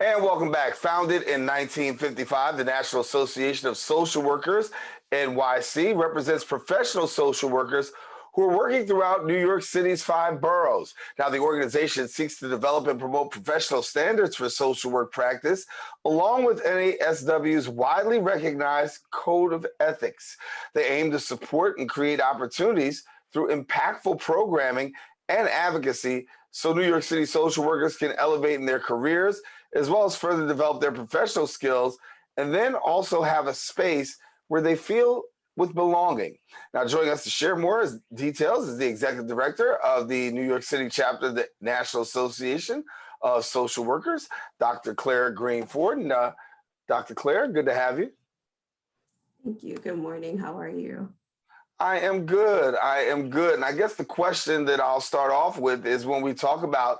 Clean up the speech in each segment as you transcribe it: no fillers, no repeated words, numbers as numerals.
And welcome back. Founded in 1955, the National Association of Social Workers, NYC, represents professional social workers who are working throughout New York City's 5 boroughs. Now, the organization seeks to develop and promote professional standards for social work practice, along with NASW's widely recognized Code of Ethics. They aim to support and create opportunities through impactful programming and advocacy so New York City social workers can elevate in their careers as well as further develop their professional skills and then also have a space where they feel with belonging. Now, joining us to share more details is the executive director of the New York City Chapter of the National Association of Social Workers, Dr. Claire Green-Forde. And Dr. Claire, good to have you. Thank you. Good morning. How are you? I am good. I am good. And I guess the question that I'll start off with is when we talk about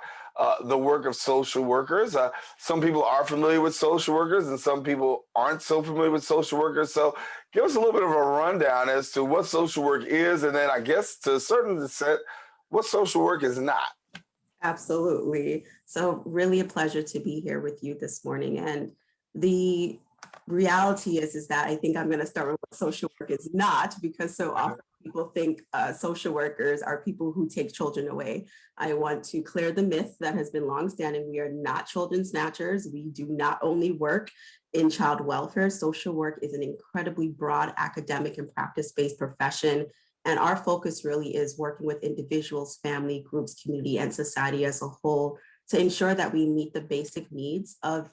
the work of social workers, some people are familiar with social workers and some people aren't so familiar with social workers. So give us a little bit of a rundown as to what social work is, and then I guess to a certain extent, what social work is not. Absolutely. So really a pleasure to be here with you this morning. And the reality is that I think I'm going to start with what social work is not, because so often people think social workers are people who take children away. I want to clear the myth that has been longstanding. We are not children snatchers. We do not only work in child welfare. Social work is an incredibly broad academic and practice-based profession. And our focus really is working with individuals, family, groups, community, and society as a whole to ensure that we meet the basic needs of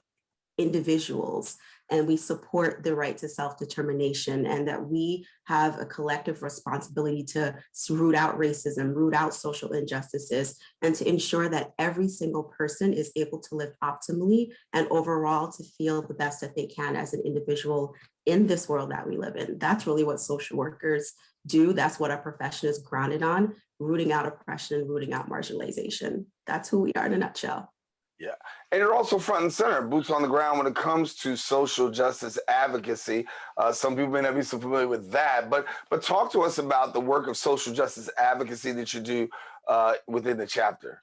individuals and we support the right to self-determination, and that we have a collective responsibility to root out racism, root out social injustices, and to ensure that every single person is able to live optimally and overall to feel the best that they can as an individual in this world that we live in. That's really what social workers do. That's what our profession is grounded on, rooting out oppression and rooting out marginalization. That's who we are in a nutshell. Yeah. And you're also front and center, boots on the ground when it comes to social justice advocacy. Some people may not be so familiar with that, but talk to us about the work of social justice advocacy that you do within the chapter.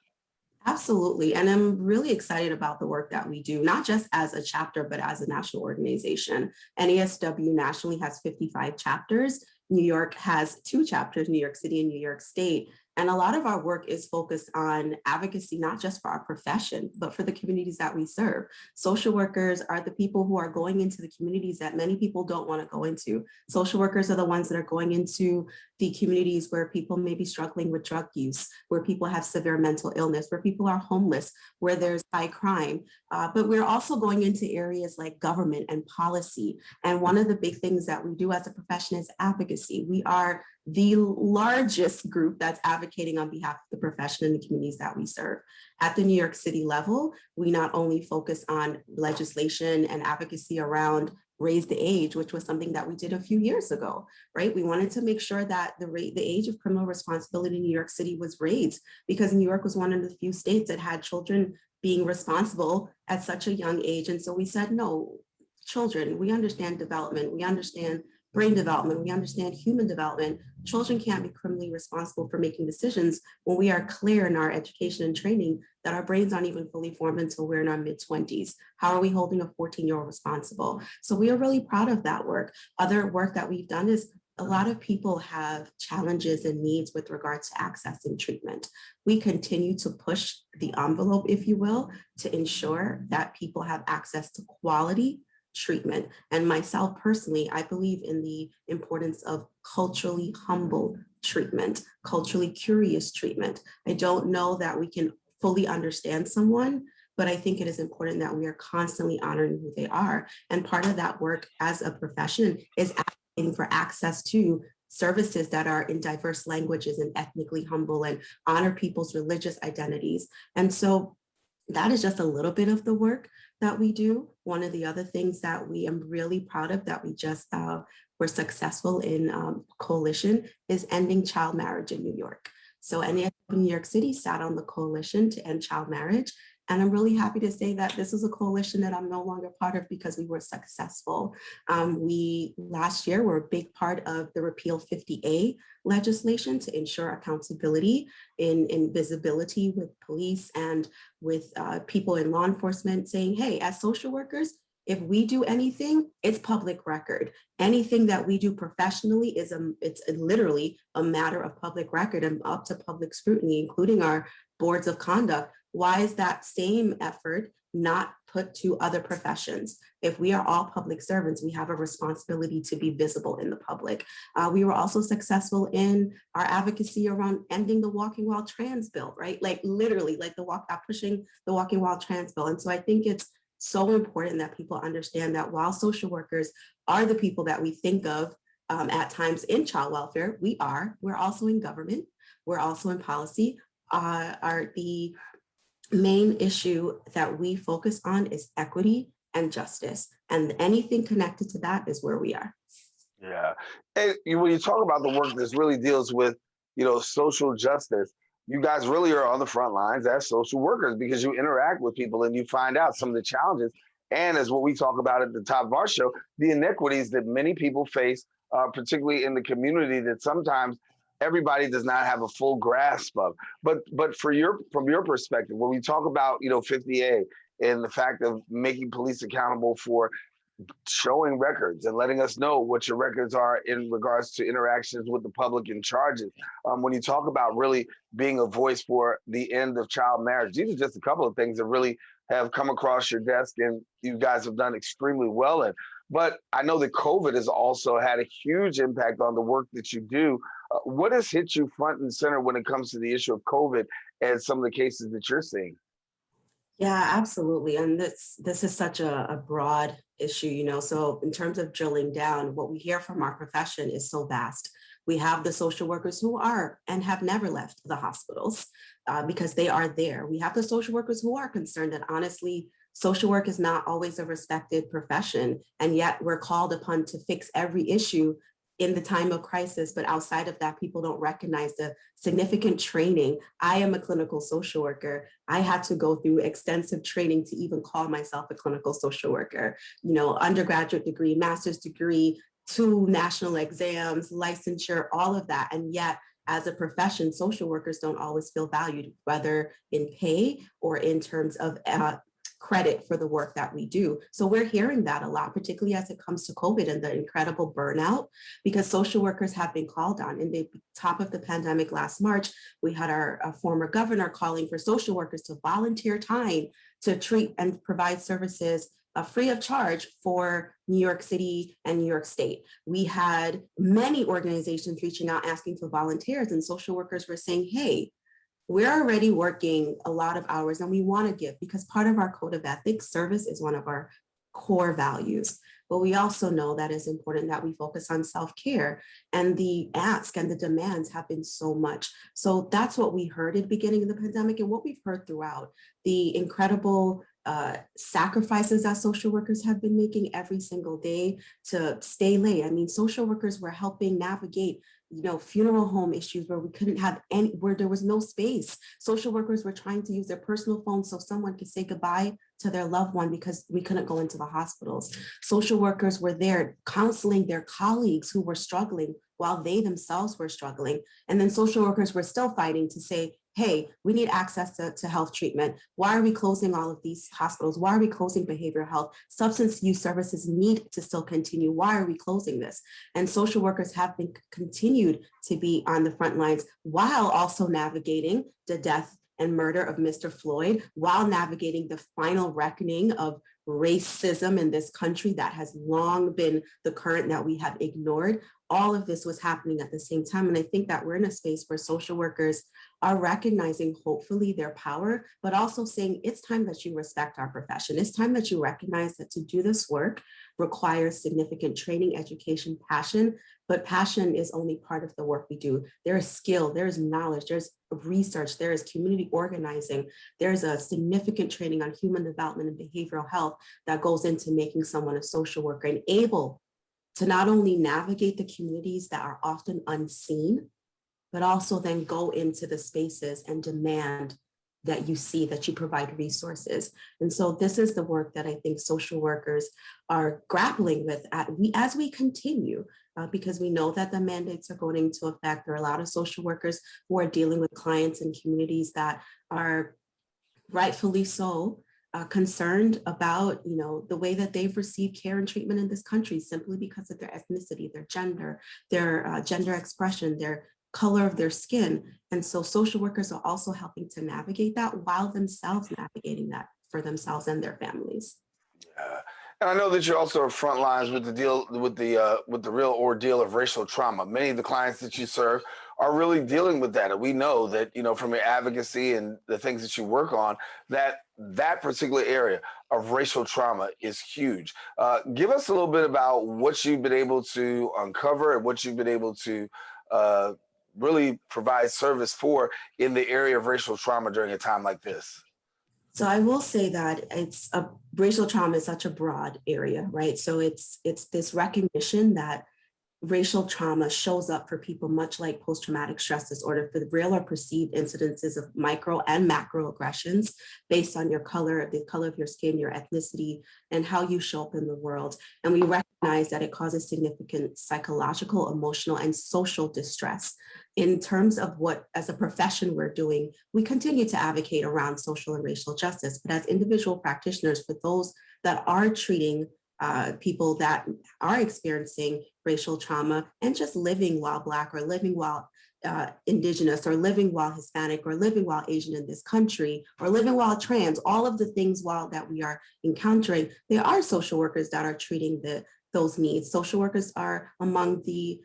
Absolutely. And I'm really excited about the work that we do, not just as a chapter, but as a national organization. NASW nationally has 55 chapters. New York has 2 chapters, New York City and New York State. And a lot of our work is focused on advocacy, not just for our profession, but for the communities that we serve. Social workers are the people who are going into the communities that many people don't want to go into. Social workers are the ones that are going into the communities where people may be struggling with drug use, where people have severe mental illness, where people are homeless, where there's high crime. But we're also going into areas like government and policy. And one of the big things that we do as a profession is advocacy. We are the largest group that's advocating on behalf of the profession and the communities that we serve. At the New York City level, we not only focus on legislation and advocacy around raise the age, which was something that we did a few years ago, right? We wanted to make sure that the age of criminal responsibility in New York City was raised, because New York was one of the few states that had children being responsible at such a young age. And so we said, no, children, we understand development, we understand brain development, we understand human development. Children can't be criminally responsible for making decisions when we are clear in our education and training that our brains aren't even fully formed until we're in our mid-20s. How are we holding a 14-year-old responsible? So we are really proud of that work. Other work that we've done is a lot of people have challenges and needs with regards to accessing treatment. We continue to push the envelope, if you will, to ensure that people have access to quality treatment. And myself personally, I believe in the importance of culturally humble treatment, culturally curious treatment. I don't know that we can fully understand someone, but I think it is important that we are constantly honoring who they are. And part of that work as a profession is advocating for access to services that are in diverse languages and ethnically humble and honor people's religious identities. And so that is just a little bit of the work that we do. One of the other things that we am really proud of that we just were successful in coalition is ending child marriage in New York. So NASW New York City sat on the coalition to end child marriage. And I'm really happy to say that this is a coalition that I'm no longer part of because we were successful. We last year were a big part of the repeal 50A legislation to ensure accountability in visibility with police and with people in law enforcement, saying, hey, as social workers, if we do anything, it's public record. Anything that we do professionally it's literally a matter of public record and up to public scrutiny, including our boards of conduct. Why is that same effort not put to other professions? If we are all public servants, we have a responsibility to be visible in the public. We were also successful in our advocacy around ending the walking while trans bill, right? Like literally, like pushing the walking while trans bill. And so I think it's so important that people understand that while social workers are the people that we think of at times in child welfare, we're also in government, we're also in policy. The main issue that we focus on is equity and justice, and anything connected to that is where we are. Yeah. And when you talk about the work that really deals with, social justice, you guys really are on the front lines as social workers because you interact with people and you find out some of the challenges. And as what we talk about at the top of our show, the inequities that many people face, particularly in the community, that sometimes everybody does not have a full grasp of. But from your perspective, when we talk about 50A and the fact of making police accountable for showing records and letting us know what your records are in regards to interactions with the public and charges. When you talk about really being a voice for the end of child marriage, these are just a couple of things that really have come across your desk and you guys have done extremely well in. But I know that COVID has also had a huge impact on the work that you do. What has hit you front and center when it comes to the issue of COVID and some of the cases that you're seeing? Yeah, absolutely. And this is such a broad issue, so in terms of drilling down, what we hear from our profession is so vast. We have the social workers who are and have never left the hospitals because they are there. We have the social workers who are concerned that honestly, social work is not always a respected profession, and yet we're called upon to fix every issue in the time of crisis, but outside of that, people don't recognize the significant training. I am a clinical social worker. I had to go through extensive training to even call myself a clinical social worker, undergraduate degree, master's degree, 2 national exams, licensure, all of that. And yet, as a profession, social workers don't always feel valued, whether in pay or in terms of credit for the work that we do. So we're hearing that a lot, particularly as it comes to COVID and the incredible burnout, because social workers have been called on. In the top of the pandemic last March, we had our former governor calling for social workers to volunteer time to treat and provide services free of charge for New York City and New York State. We had many organizations reaching out asking for volunteers, and social workers were saying, hey, we're already working a lot of hours and we want to give, because part of our code of ethics, service is one of our core values. But we also know that it's important that we focus on self-care, and the ask and the demands have been so much. So that's what we heard at the beginning of the pandemic and what we've heard throughout. The incredible sacrifices that social workers have been making every single day to stay late. I mean, social workers were helping navigate funeral home issues where we couldn't have where there was no space. Social workers were trying to use their personal phones so someone could say goodbye to their loved one because we couldn't go into the hospitals. Social workers were there counseling their colleagues who were struggling while they themselves were struggling. And then social workers were still fighting to say, hey, we need access to health treatment. Why are we closing all of these hospitals? Why are we closing behavioral health? Substance use services need to still continue. Why are we closing this? And social workers have been continued to be on the front lines while also navigating the death and murder of Mr. Floyd, while navigating the final reckoning of racism in this country that has long been the current that we have ignored. All of this was happening at the same time. And I think that we're in a space where social workers are recognizing, hopefully, their power, but also saying it's time that you respect our profession. It's time that you recognize that to do this work requires significant training, education, passion, but passion is only part of the work we do. There is skill, there is knowledge, there's research, there is community organizing, there's a significant training on human development and behavioral health that goes into making someone a social worker and able to not only navigate the communities that are often unseen, but also then go into the spaces and demand that you see, that you provide resources. And so this is the work that I think social workers are grappling with as we continue, because we know that the mandates are going into effect. There are a lot of social workers who are dealing with clients and communities that are rightfully so concerned about, the way that they've received care and treatment in this country simply because of their ethnicity, their gender expression, their color of their skin. And so social workers are also helping to navigate that while themselves navigating that for themselves and their families. Yeah. And I know that you also are front lines with the real ordeal of racial trauma. Many of the clients that you serve are really dealing with that. And we know that, from your advocacy and the things that you work on, that particular area of racial trauma is huge. Give us a little bit about what you've been able to uncover and what you've been able to really provide service for in the area of racial trauma during a time like this. So I will say that racial trauma is such a broad area, right? So it's this recognition that racial trauma shows up for people much like post-traumatic stress disorder, for the real or perceived incidences of micro and macro aggressions based on your color, the color of your skin, your ethnicity, and how you show up in the world. And we recognize that it causes significant psychological, emotional, and social distress. In terms of what, as a profession, we're doing, we continue to advocate around social and racial justice. But as individual practitioners, for those that are treating people that are experiencing racial trauma and just living while Black or living while Indigenous or living while Hispanic or living while Asian in this country or living while trans, all of the things that we are encountering, there are social workers that are treating those needs. Social workers are among the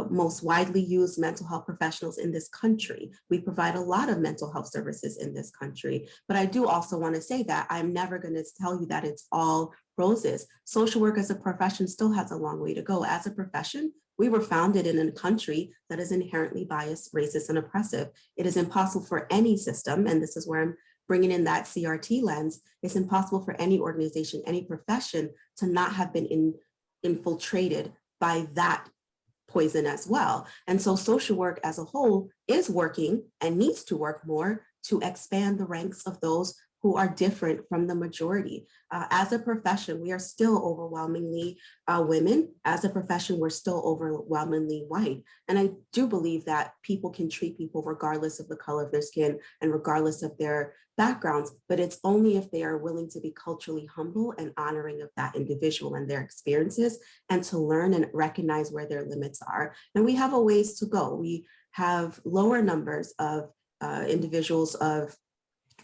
most widely used mental health professionals in this country. We provide a lot of mental health services in this country. But I do also want to say that I'm never going to tell you that it's all roses. Social work as a profession still has a long way to go. As a profession, we were founded in a country that is inherently biased, racist, and oppressive. It is impossible for any system, and this is where I'm bringing in that CRT lens, it's impossible for any organization, any profession to not have been infiltrated by that poison as well. And so social work as a whole is working and needs to work more to expand the ranks of those who are different from the majority. As a profession, we are still overwhelmingly women. As a profession, we're still overwhelmingly white. And I do believe that people can treat people regardless of the color of their skin and regardless of their backgrounds, but it's only if they are willing to be culturally humble and honoring of that individual and their experiences and to learn and recognize where their limits are. And we have a ways to go. We have lower numbers of individuals of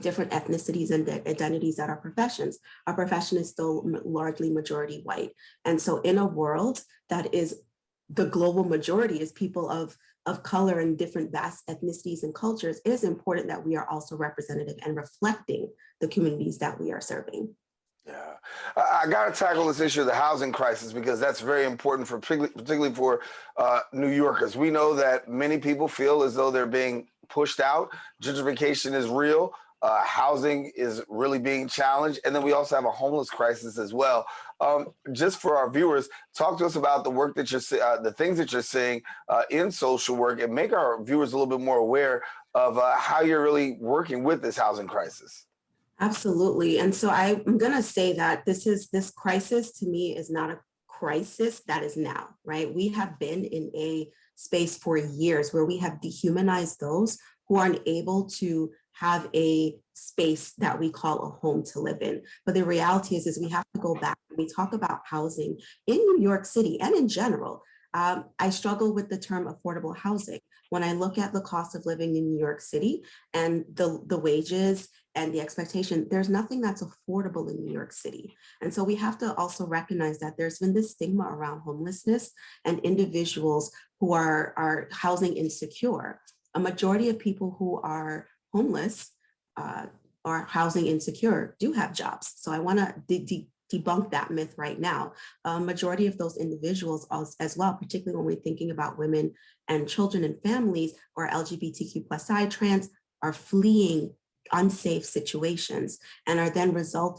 different ethnicities and identities at our professions. Our profession is still largely majority white. And so in a world that is the global majority is people of color and different vast ethnicities and cultures, it is important that we are also representative and reflecting the communities that we are serving. Yeah, I got to tackle this issue of the housing crisis because that's very important for particularly for New Yorkers. We know that many people feel as though they're being pushed out. Gentrification is real. Housing is really being challenged. And then we also have a homeless crisis as well. Just for our viewers, talk to us about the work that the things that you're seeing in social work and make our viewers a little bit more aware of how you're really working with this housing crisis. Absolutely. And so I'm going to say that this crisis to me is not a crisis that is now, right? We have been in a space for years where we have dehumanized those who aren't able to have a space that we call a home to live in. But the reality is we have to go back. When we talk about housing in New York City and in general, I struggle with the term affordable housing. When I look at the cost of living in New York City and the wages and the expectation, there's nothing that's affordable in New York City. And so we have to also recognize that there's been this stigma around homelessness and individuals who are housing insecure. A majority of people who are homeless or housing insecure do have jobs. So I want to debunk that myth right now. Majority of those individuals as well, particularly when we're thinking about women and children and families or LGBTQ+I trans, are fleeing unsafe situations and are then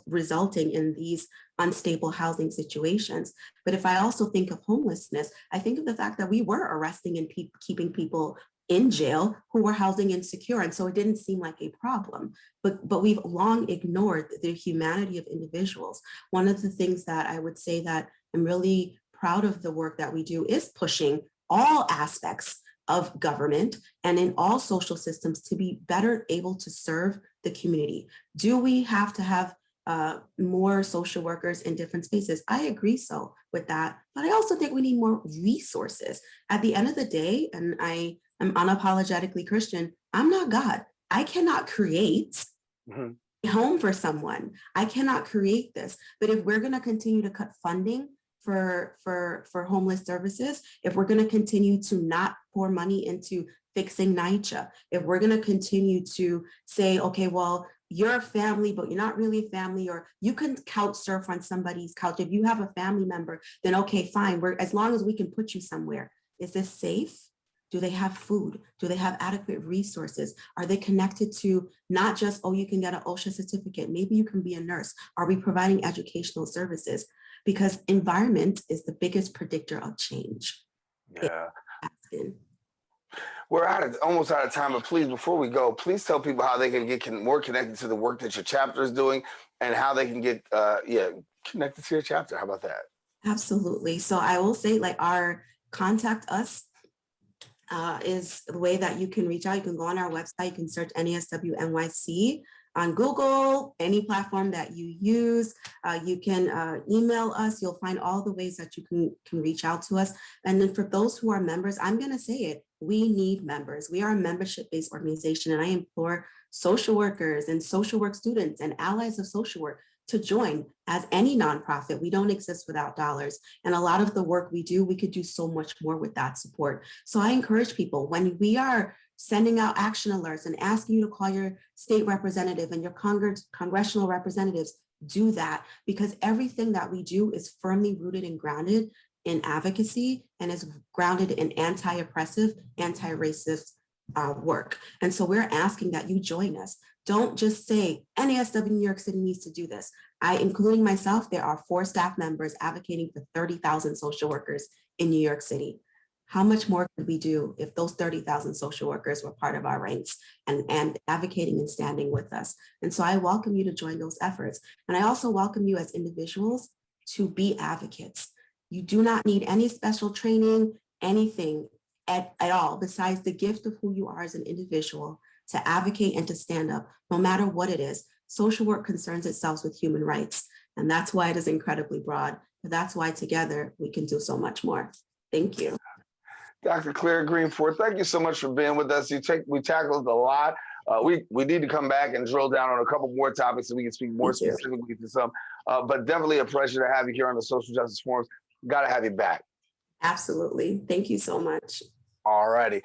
resulting in these unstable housing situations. But if I also think of homelessness, I think of the fact that we were arresting and keeping people in jail who were housing insecure. And so it didn't seem like a problem, but we've long ignored the humanity of individuals. One of the things that I would say that I'm really proud of the work that we do is pushing all aspects of government and in all social systems to be better able to serve the community. Do we have to have more social workers in different spaces? I agree so with that, but I also think we need more resources. At the end of the day, and I am unapologetically Christian, I'm not God. I cannot create a home for someone. I cannot create this. But if we're going to continue to cut funding for homeless services, if we're going to continue to not pour money into fixing NYCHA, if we're going to continue to say, okay, well, you're a family, but you're not really a family, or you can couch surf on somebody's couch. If you have a family member, then okay, fine. As long as we can put you somewhere. Is this safe? Do they have food? Do they have adequate resources? Are they connected to not just, oh, you can get an OSHA certificate, maybe you can be a nurse? Are we providing educational services? Because environment is the biggest predictor of change. Yeah. We're almost out of time, but please, before we go, please tell people how they can get more connected to the work that your chapter is doing and how they can get connected to your chapter. How about that? Absolutely. So I will say, like, our contact us is the way that you can reach out. You can go on our website, you can search NASW NYC on Google, any platform that you use. You can email us. You'll find all the ways that you can reach out to us. And then for those who are members, I'm going to say it, we need members. We are a membership-based organization, and I implore social workers and social work students and allies of social work to join. As any nonprofit, we don't exist without dollars. And a lot of the work we do, we could do so much more with that support. So I encourage people, when we are sending out action alerts and asking you to call your state representative and your congressional representatives, do that, because everything that we do is firmly rooted and grounded in advocacy and is grounded in anti-oppressive, anti-racist work. And so we're asking that you join us. Don't just say NASW New York City needs to do this. Including myself, there are 4 staff members advocating for 30,000 social workers in New York City. How much more could we do if those 30,000 social workers were part of our ranks and advocating and standing with us? And so I welcome you to join those efforts. And I also welcome you as individuals to be advocates. You do not need any special training, anything at all, besides the gift of who you are as an individual to advocate and to stand up, no matter what it is. Social work concerns itself with human rights, and that's why it is incredibly broad. But that's why together we can do so much more. Thank you. Dr. Claire Green-Forde, thank you so much for being with us. We tackled a lot. We need to come back and drill down on a couple more topics so we can speak more specifically to some, but definitely a pleasure to have you here on the Social Justice Forums. Got to have you back. Absolutely. Thank you so much. All righty.